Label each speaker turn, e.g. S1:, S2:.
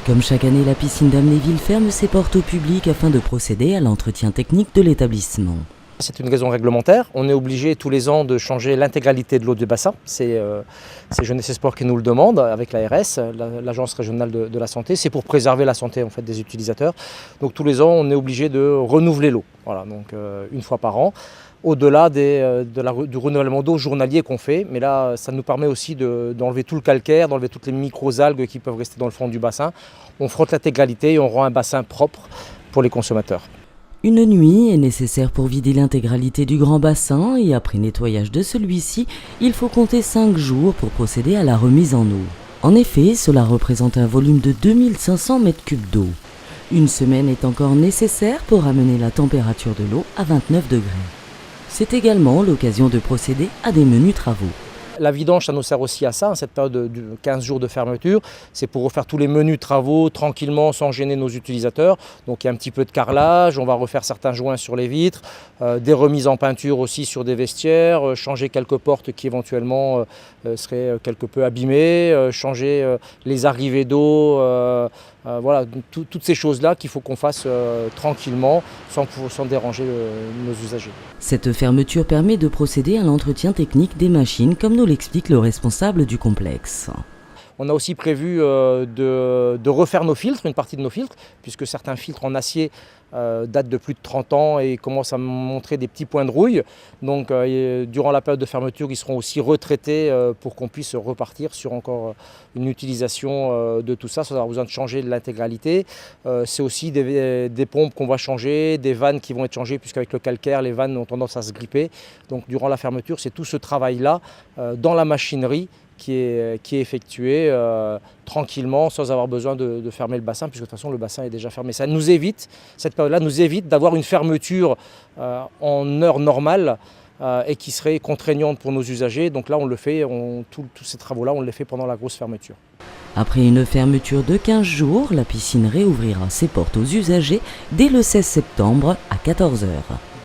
S1: Comme chaque année, la piscine d'Amnéville ferme ses portes au public afin de procéder à l'entretien technique de l'établissement.
S2: C'est une raison réglementaire. On est obligé tous les ans de changer l'intégralité de l'eau du bassin. C'est Jeunesse et Sport qui nous le demande avec l'ARS, l'Agence régionale de la santé. C'est pour préserver la santé en fait, des utilisateurs. Donc tous les ans, on est obligé de renouveler l'eau. Voilà, donc une fois par an. Au-delà du renouvellement d'eau journalier qu'on fait. Mais là, ça nous permet aussi d'enlever tout le calcaire, d'enlever toutes les micro-algues qui peuvent rester dans le fond du bassin. On frotte l'intégralité et on rend un bassin propre pour les consommateurs.
S1: Une nuit est nécessaire pour vider l'intégralité du grand bassin et après nettoyage de celui-ci, il faut compter 5 jours pour procéder à la remise en eau. En effet, cela représente un volume de 2500 m3 d'eau. Une semaine est encore nécessaire pour ramener la température de l'eau à 29 degrés. C'est également l'occasion de procéder à des menus travaux.
S2: La vidange, ça nous sert aussi à ça, cette période de 15 jours de fermeture. C'est pour refaire tous les menus travaux tranquillement, sans gêner nos utilisateurs. Donc il y a un petit peu de carrelage, on va refaire certains joints sur les vitres, des remises en peinture aussi sur des vestiaires, changer quelques portes qui éventuellement seraient quelque peu abîmées, changer les arrivées d'eau. Voilà, toutes ces choses-là qu'il faut qu'on fasse tranquillement, sans déranger nos usagers.
S1: Cette fermeture permet de procéder à l'entretien technique des machines, comme nous l'explique le responsable du complexe.
S2: On a aussi prévu de refaire nos filtres, une partie de nos filtres, puisque certains filtres en acier datent de plus de 30 ans et commencent à montrer des petits points de rouille. Donc durant la période de fermeture, ils seront aussi retraités pour qu'on puisse repartir sur encore une utilisation de tout ça, sans avoir besoin de changer l'intégralité. C'est aussi des pompes qu'on va changer, des vannes qui vont être changées, puisqu'avec le calcaire, les vannes ont tendance à se gripper. Donc durant la fermeture, c'est tout ce travail-là dans la machinerie qui est effectué tranquillement, sans avoir besoin de fermer le bassin, puisque de toute façon le bassin est déjà fermé. Ça nous évite, cette période-là nous évite d'avoir une fermeture en heure normale et qui serait contraignante pour nos usagers. Donc là on le fait, tous ces travaux-là on les fait pendant la grosse fermeture.
S1: Après une fermeture de 15 jours, la piscine réouvrira ses portes aux usagers dès le 16 septembre à 14 h.